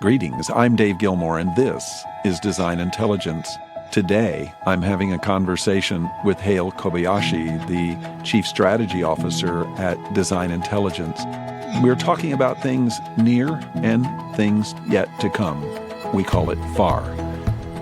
Greetings, I'm Dave Gilmore, and this is Design Intelligence. Today, I'm having a conversation with Hael Kobayashi, the Chief Strategy Officer at Design Intelligence. We're talking about things near and things yet to come. We call it FAR.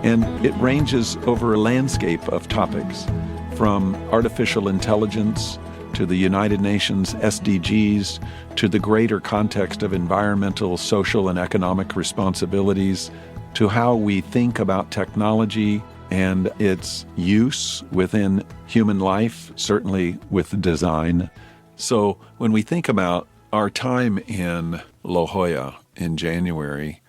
And it ranges over a landscape of topics, from artificial intelligence to the United Nations SDGs, to the greater context of environmental, social, and economic responsibilities, to how we think about technology and its use within human life, certainly with design. So when we think about our time in La Jolla in January,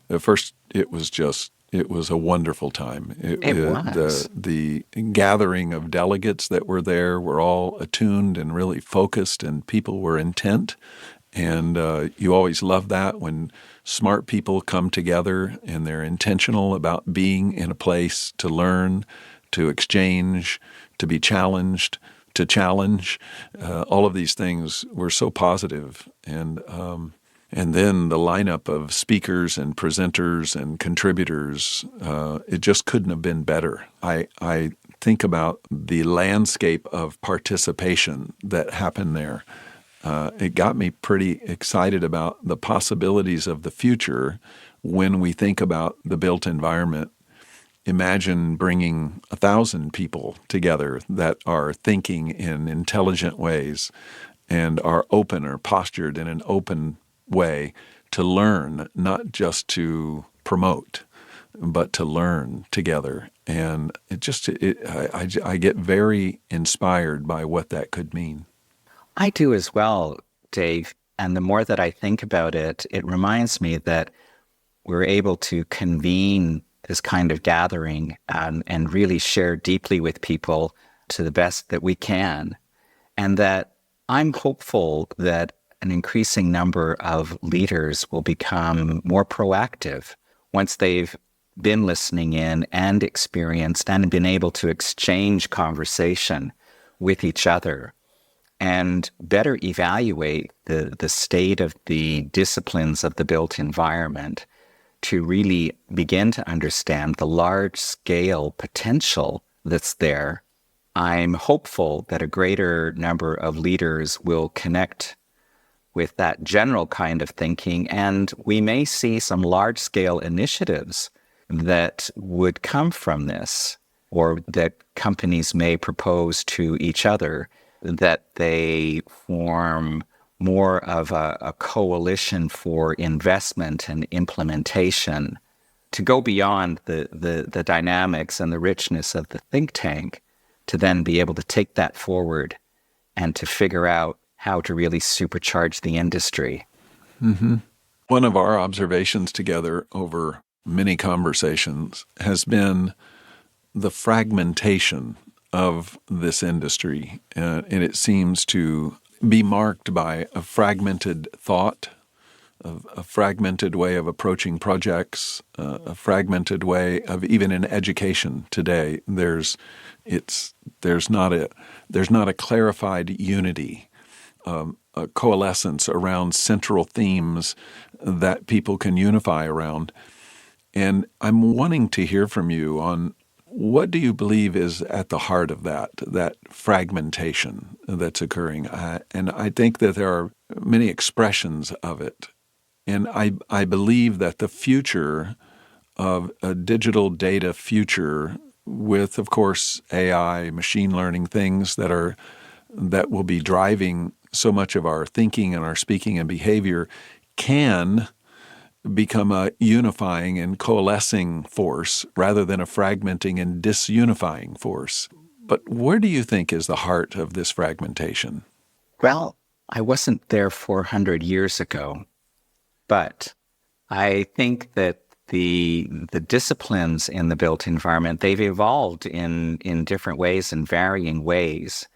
at first it was a wonderful time. It was. The gathering of delegates that were there were all attuned and really focused, and people were intent. And you always love that when smart people come together and they're intentional about being in a place to learn, to exchange, to be challenged, to challenge. All of these things were so positive. And then the lineup of speakers and presenters and contributors, it just couldn't have been better. I think about the landscape of participation that happened there. It got me pretty excited about the possibilities of the future when we think about the built environment. Imagine bringing 1,000 people together that are thinking in intelligent ways and are open or postured in an open way to learn, not just to promote, but to learn together. And I get very inspired by what that could mean. I do as well, Dave. And the more that I think about it, it reminds me that we're able to convene this kind of gathering and really share deeply with people to the best that we can. And that I'm hopeful that an increasing number of leaders will become more proactive once they've been listening in and experienced and been able to exchange conversation with each other and better evaluate the state of the disciplines of the built environment to really begin to understand the large-scale potential that's there. I'm hopeful that a greater number of leaders will connect with that general kind of thinking, and we may see some large-scale initiatives that would come from this, or that companies may propose to each other, that they form more of a coalition for investment and implementation to go beyond the dynamics and the richness of the think tank, to then be able to take that forward and to figure out how to really supercharge the industry. Mm-hmm. One of our observations together over many conversations has been the fragmentation of this industry, and it seems to be marked by a fragmented thought, a fragmented way of approaching projects, a fragmented way of even in education today. There's not a clarified unity, a coalescence around central themes that people can unify around. And I'm wanting to hear from you on what do you believe is at the heart of that fragmentation that's occurring? And I think that there are many expressions of it. And I believe that the future of a digital data future with, of course, AI, machine learning, things that will be driving so much of our thinking and our speaking and behavior can become a unifying and coalescing force rather than a fragmenting and disunifying force. But where do you think is the heart of this fragmentation? Well, I wasn't there 400 years ago, but I think that the disciplines in the built environment, they've evolved in different ways and varying ways.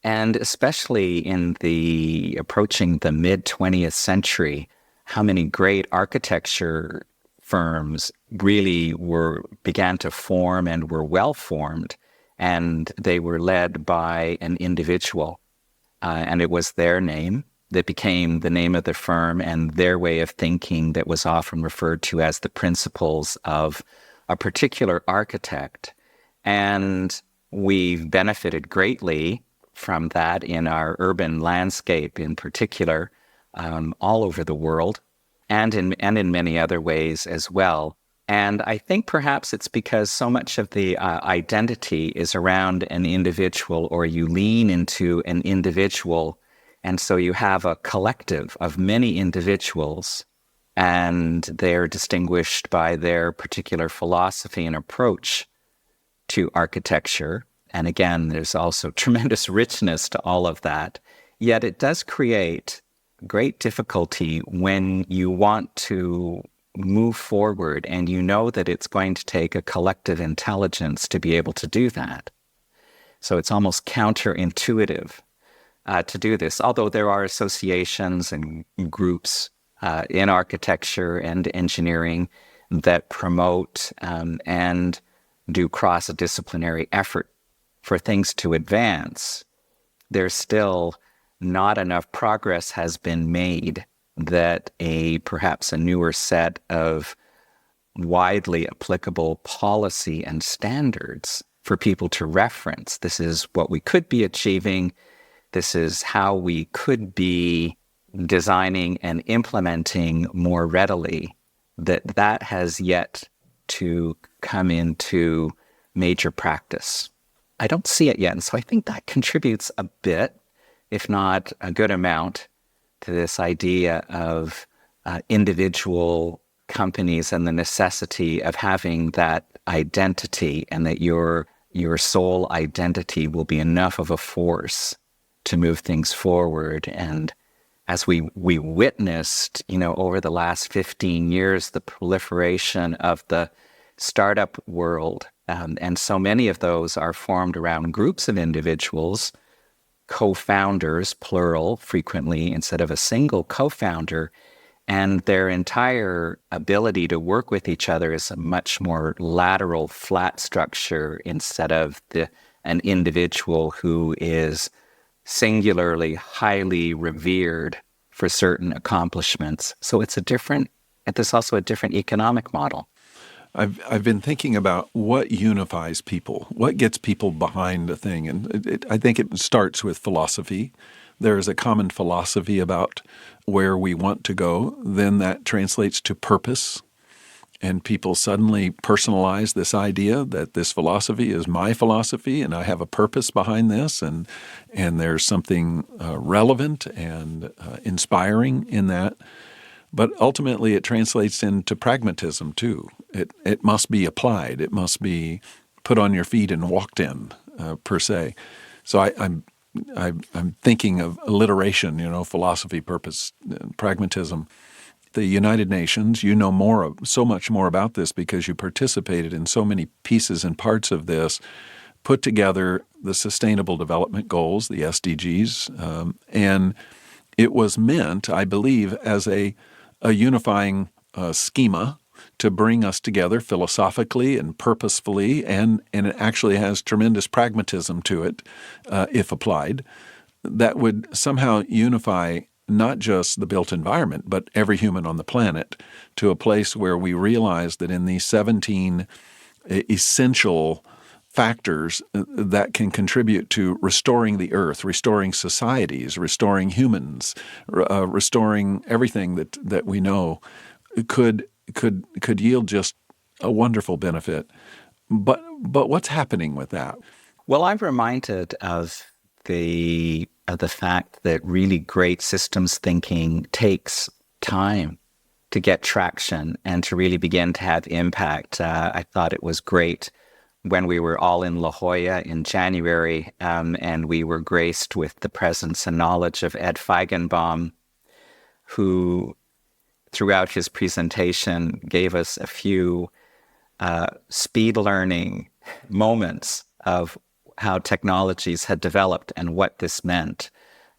And especially in the approaching the mid-20th century, how many great architecture firms really began to form and were well formed, and they were led by an individual, and it was their name, that became the name of the firm and their way of thinking that was often referred to as the principles of a particular architect. And we've benefited greatly from that in our urban landscape in particular, all over the world, and in many other ways as well. And I think perhaps it's because so much of the identity is around an individual, or you lean into an individual. And so you have a collective of many individuals, and they're distinguished by their particular philosophy and approach to architecture. And again, there's also tremendous richness to all of that. Yet it does create great difficulty when you want to move forward and you know that it's going to take a collective intelligence to be able to do that. So it's almost counterintuitive to do this, although there are associations and groups in architecture and engineering that promote and do cross-disciplinary effort for things to advance. There's still not enough progress has been made that perhaps a newer set of widely applicable policy and standards for people to reference. This is what we could be achieving. This is how we could be designing and implementing more readily. That has yet to come into major practice. I don't see it yet. And so I think that contributes a bit, if not a good amount, to this idea of individual companies and the necessity of having that identity, and that your sole identity will be enough of a force to move things forward. And as we witnessed, over the last 15 years, the proliferation of the startup world, and so many of those are formed around groups of individuals, co-founders, plural, frequently, instead of a single co-founder, and their entire ability to work with each other is a much more lateral, flat structure instead of an individual who is singularly, highly revered for certain accomplishments. So there's also a different economic model. I've been thinking about what unifies people, what gets people behind a thing. And I think it starts with philosophy. There is a common philosophy about where we want to go. Then that translates to purpose. And people suddenly personalize this idea that this philosophy is my philosophy and I have a purpose behind this. And there's something relevant and inspiring in that. But ultimately, it translates into pragmatism, too. It must be applied. It must be put on your feet and walked in, per se. So I'm thinking of alliteration, philosophy, purpose, pragmatism. The United Nations, so much more about this because you participated in so many pieces and parts of this, put together the Sustainable Development Goals, the SDGs, and it was meant, I believe, as a unifying schema to bring us together philosophically and purposefully, and it actually has tremendous pragmatism to it, if applied, that would somehow unify not just the built environment, but every human on the planet to a place where we realize that in these 17 essential factors that can contribute to restoring the earth, restoring societies, restoring humans, restoring everything that we know could yield just a wonderful benefit. But what's happening with that? Well, I'm reminded of the fact that really great systems thinking takes time to get traction and to really begin to have impact. I thought it was great when we were all in La Jolla in January, and we were graced with the presence and knowledge of Ed Feigenbaum, who throughout his presentation gave us a few speed learning moments of how technologies had developed and what this meant,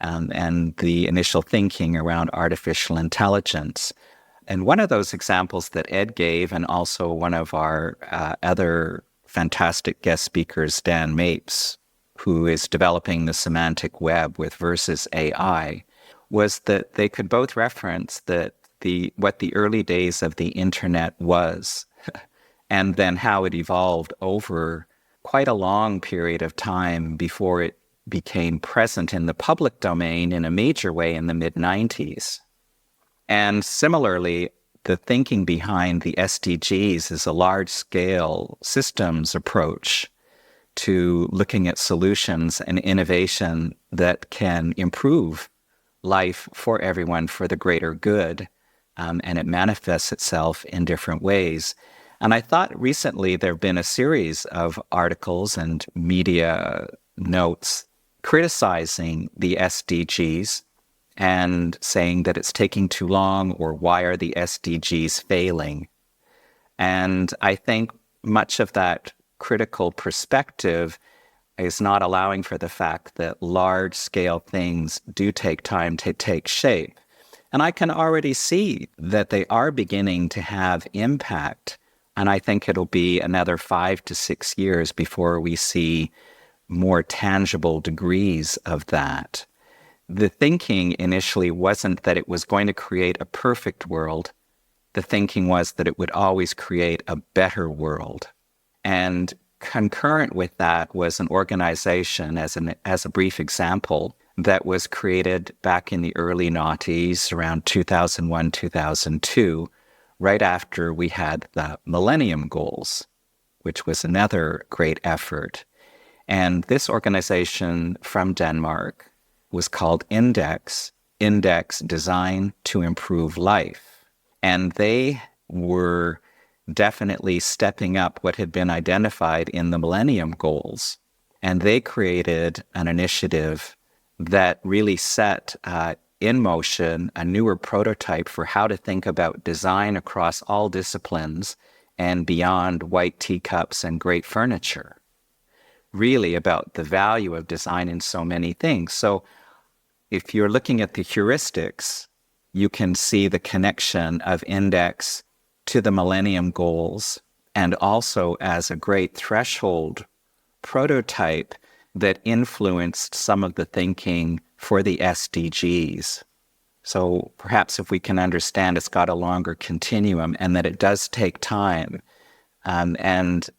and the initial thinking around artificial intelligence. And one of those examples that Ed gave, and also one of our other fantastic guest speakers, Dan Mapes, who is developing the semantic web with Versus AI, was that they could both reference that what the early days of the internet was, and then how it evolved over quite a long period of time before it became present in the public domain in a major way in the mid-90s. And similarly, the thinking behind the SDGs is a large-scale systems approach to looking at solutions and innovation that can improve life for everyone for the greater good. And it manifests itself in different ways. And I thought recently there have been a series of articles and media notes criticizing the SDGs and saying that it's taking too long, or why are the SDGs failing? And I think much of that critical perspective is not allowing for the fact that large-scale things do take time to take shape. And I can already see that they are beginning to have impact. And I think it'll be another 5 to 6 years before we see more tangible degrees of that. The thinking initially wasn't that it was going to create a perfect world. The thinking was that it would always create a better world. And concurrent with that was an organization, as a brief example, that was created back in the early noughties, around 2001, 2002, right after we had the Millennium Goals, which was another great effort. And this organization from Denmark was called Index Design to Improve Life. And they were definitely stepping up what had been identified in the Millennium Goals. And they created an initiative that really set in motion a newer prototype for how to think about design across all disciplines and beyond white teacups and great furniture. Really about the value of design in so many things. So if you're looking at the heuristics, you can see the connection of Index to the Millennium Goals, and also as a great threshold prototype that influenced some of the thinking for the SDGs. So perhaps if we can understand it's got a longer continuum and that it does take time, and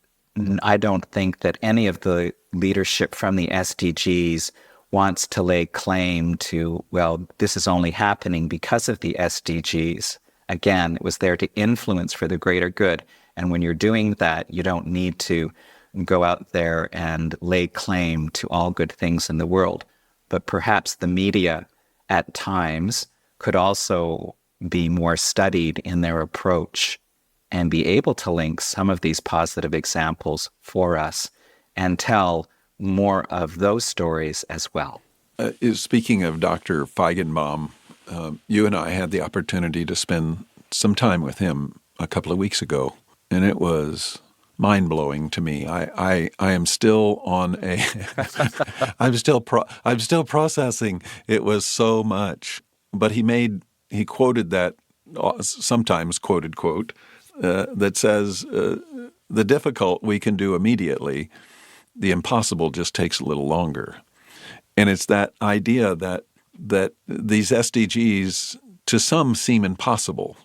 I don't think that any of the leadership from the SDGs wants to lay claim to, well, this is only happening because of the SDGs. Again, it was there to influence for the greater good. And when you're doing that, you don't need to go out there and lay claim to all good things in the world. But perhaps the media at times could also be more studied in their approach and be able to link some of these positive examples for us and tell more of those stories as well. Speaking of Dr. Feigenbaum, you and I had the opportunity to spend some time with him a couple of weeks ago, and it was mind-blowing to me. I am still on a I'm still processing. It was so much. But he quoted that sometimes quoted quote that says, the difficult we can do immediately, the impossible just takes a little longer. And it's that idea that these SDGs to some seem impossible.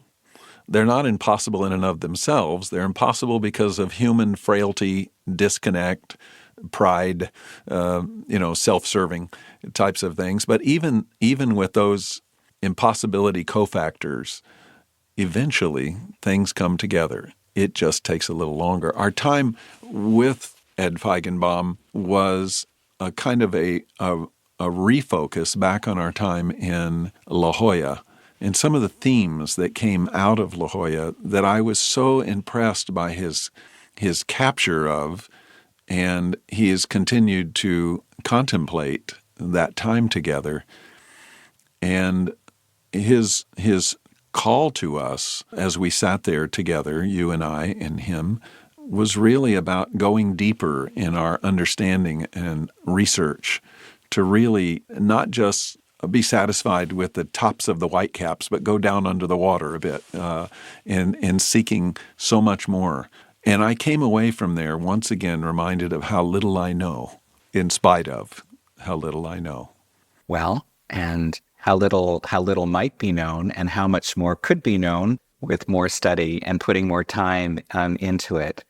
They're not impossible in and of themselves. They're impossible because of human frailty, disconnect, pride, self-serving types of things. But even with those impossibility cofactors, eventually things come together. It just takes a little longer. Our time with Ed Feigenbaum was a kind of a refocus back on our time in La Jolla and some of the themes that came out of La Jolla that I was so impressed by his capture of, and he has continued to contemplate that time together. And his call to us as we sat there together, you and I and him, was really about going deeper in our understanding and research to really not just be satisfied with the tops of the whitecaps, but go down under the water a bit and seeking so much more. And I came away from there once again reminded of how little I know, in spite of how little I know. Well, and how little might be known and how much more could be known with more study and putting more time into it.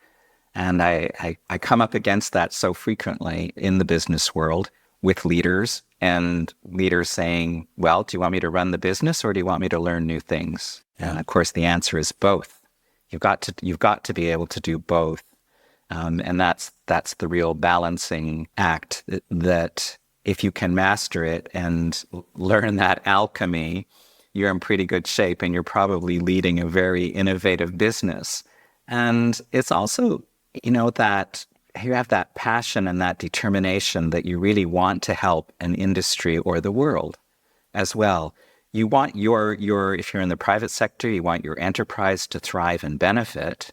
And I come up against that so frequently in the business world with leaders, and leaders saying, well, do you want me to run the business or do you want me to learn new things? Yeah. And of course, the answer is both. You've got to be able to do both. And that's the real balancing act that if you can master it and learn that alchemy, you're in pretty good shape and you're probably leading a very innovative business. And it's also, that you have that passion and that determination that you really want to help an industry or the world as well. You want your if you're in the private sector, you want your enterprise to thrive and benefit.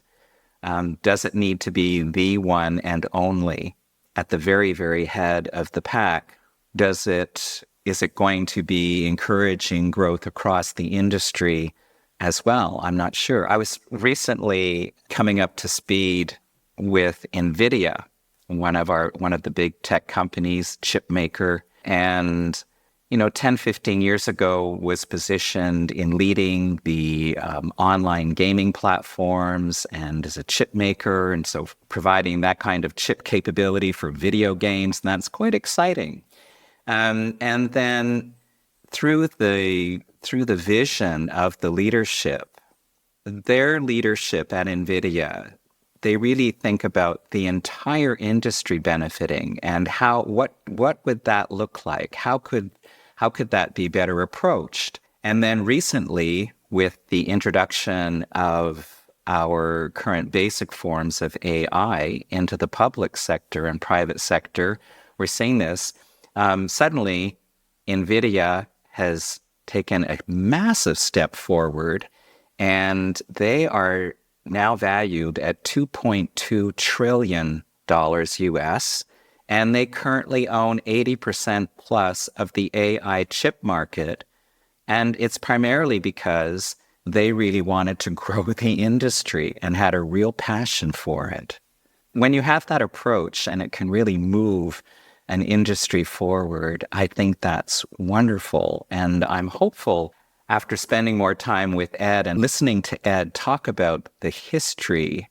Does it need to be the one and only at the very, very head of the pack? Is it going to be encouraging growth across the industry as well? I'm not sure. I was recently coming up to speed with NVIDIA, one of the big tech companies, chip maker, and 10, 15 years ago was positioned in leading the online gaming platforms and as a chip maker, and so providing that kind of chip capability for video games, and that's quite exciting. And then through the vision of the leadership, their leadership at NVIDIA, they really think about the entire industry benefiting and what would that look like? How could that be better approached? And then recently, with the introduction of our current basic forms of AI into the public sector and private sector, we're seeing this. Suddenly, NVIDIA has taken a massive step forward, and they are now valued at $2.2 trillion US, and they currently own 80% plus of the AI chip market. And it's primarily because they really wanted to grow the industry and had a real passion for it. When you have that approach and it can really move an industry forward, I think that's wonderful. And I'm hopeful, after spending more time with Ed and listening to Ed talk about the history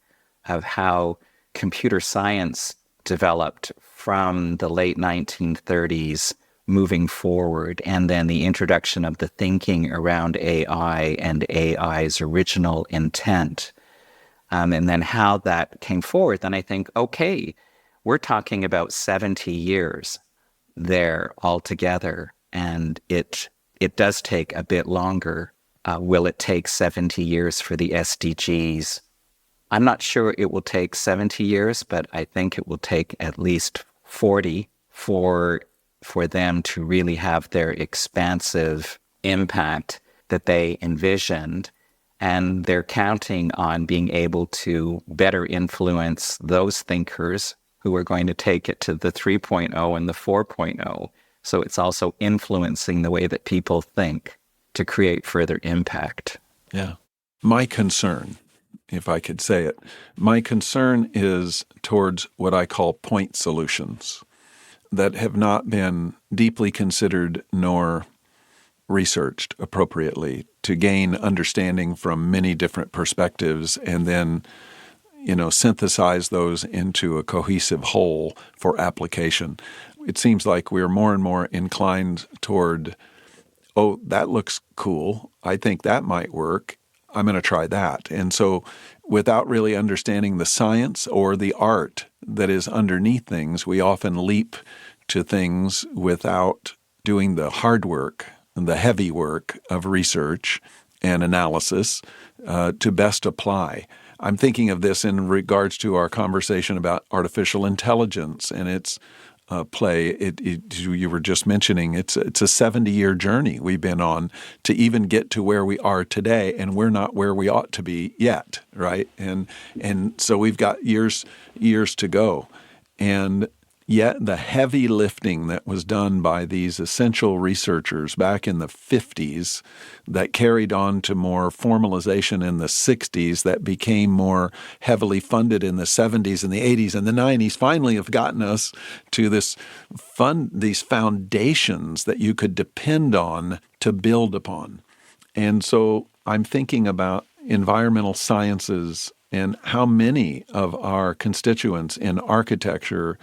of how computer science developed from the late 1930s moving forward, and then the introduction of the thinking around AI and AI's original intent, and then how that came forward, then I think, okay, we're talking about 70 years there altogether, and it does take a bit longer. Will it take 70 years for the SDGs? I'm not sure it will take 70 years, but I think it will take at least 40 for them to really have their expansive impact that they envisioned. And they're counting on being able to better influence those thinkers who are going to take it to the 3.0 and the 4.0. So it's also influencing the way that people think to create further impact. Yeah. My concern, if I could say it, my concern is towards what I call point solutions that have not been deeply considered nor researched appropriately to gain understanding from many different perspectives and then, synthesize those into a cohesive whole for application. It seems like we're more and more inclined toward, oh, that looks cool. I think that might work. I'm going to try that. And so without really understanding the science or the art that is underneath things, we often leap to things without doing the hard work and the heavy work of research and analysis to best apply. I'm thinking of this in regards to our conversation about artificial intelligence and its play. You were just mentioning it's a 70-year journey we've been on to even get to where we are today, and we're not where we ought to be yet, right? And so we've got years to go. And Yet the heavy lifting that was done by these essential researchers back in the 50s that carried on to more formalization in the 60s, that became more heavily funded in the 70s and the 80s and the 90s, finally have gotten us to these foundations that you could depend on to build upon. And so I'm thinking about environmental sciences and how many of our constituents in architecture,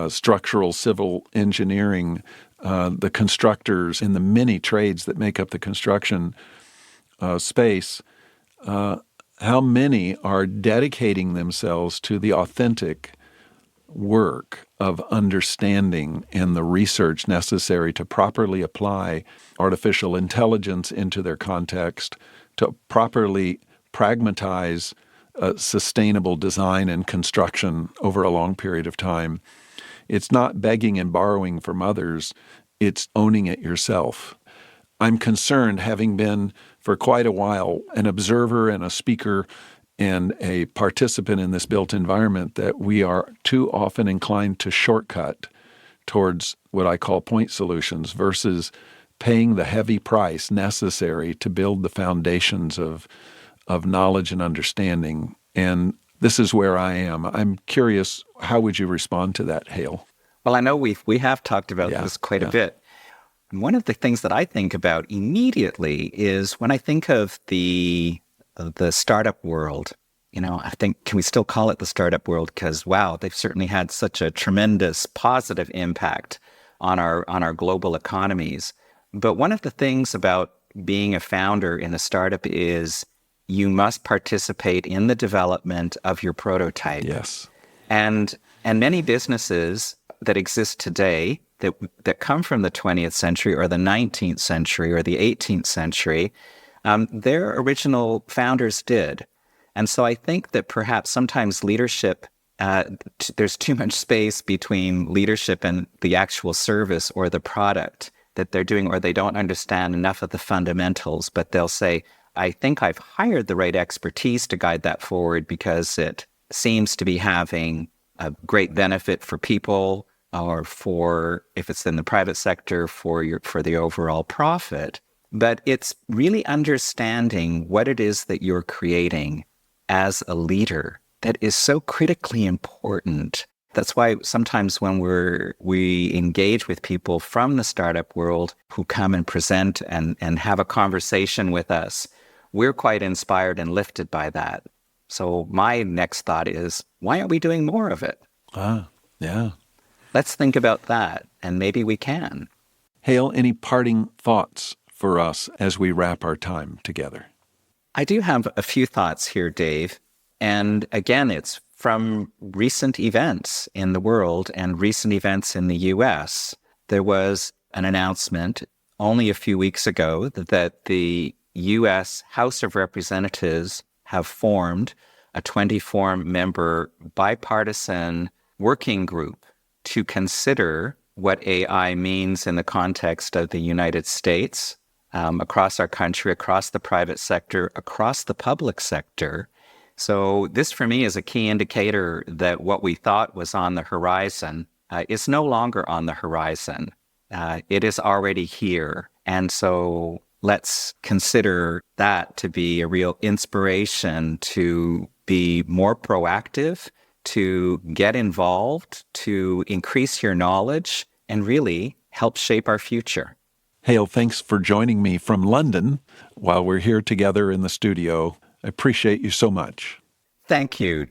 structural, civil engineering, the constructors in the many trades that make up the construction space, how many are dedicating themselves to the authentic work of understanding and the research necessary to properly apply artificial intelligence into their context, to properly pragmatize sustainable design and construction over a long period of time. It's not begging and borrowing from others, it's owning it yourself. I'm concerned, having been for quite a while an observer and a speaker and a participant in this built environment, that we are too often inclined to shortcut towards what I call point solutions versus paying the heavy price necessary to build the foundations of knowledge and understanding. And this is where I am. I'm curious, how would you respond to that, Hael? Well, I know we have talked about this quite a bit. And one of the things that I think about immediately is when I think of the startup world. I think, can we still call it the startup world? Because, wow, they've certainly had such a tremendous positive impact on our global economies. But one of the things about being a founder in a startup is you must participate in the development of your prototype. Yes. And many businesses that exist today that come from the 20th century or the 19th century or the 18th century, their original founders did. And so I think that perhaps sometimes leadership, there's too much space between leadership and the actual service or the product that they're doing, or they don't understand enough of the fundamentals, but they'll say, I think I've hired the right expertise to guide that forward because it seems to be having a great benefit for people, or for, if it's in the private sector, for the overall profit. But it's really understanding what it is that you're creating as a leader that is so critically important. That's why sometimes when we engage with people from the startup world who come and present and have a conversation with us, we're quite inspired and lifted by that. So my next thought is, why aren't we doing more of it? Yeah. Let's think about that, and maybe we can. Hael, any parting thoughts for us as we wrap our time together? I do have a few thoughts here, Dave. And again, it's from recent events in the world and recent events in the U.S. There was an announcement only a few weeks ago that the U.S. House of Representatives have formed a 24-member bipartisan working group to consider what AI means in the context of the United States, across our country, across the private sector, across the public sector. So this, for me, is a key indicator that what we thought was on the horizon is no longer on the horizon. It is already here. And so let's consider that to be a real inspiration to be more proactive, to get involved, to increase your knowledge, and really help shape our future. Hael, thanks for joining me from London while we're here together in the studio. I appreciate you so much. Thank you.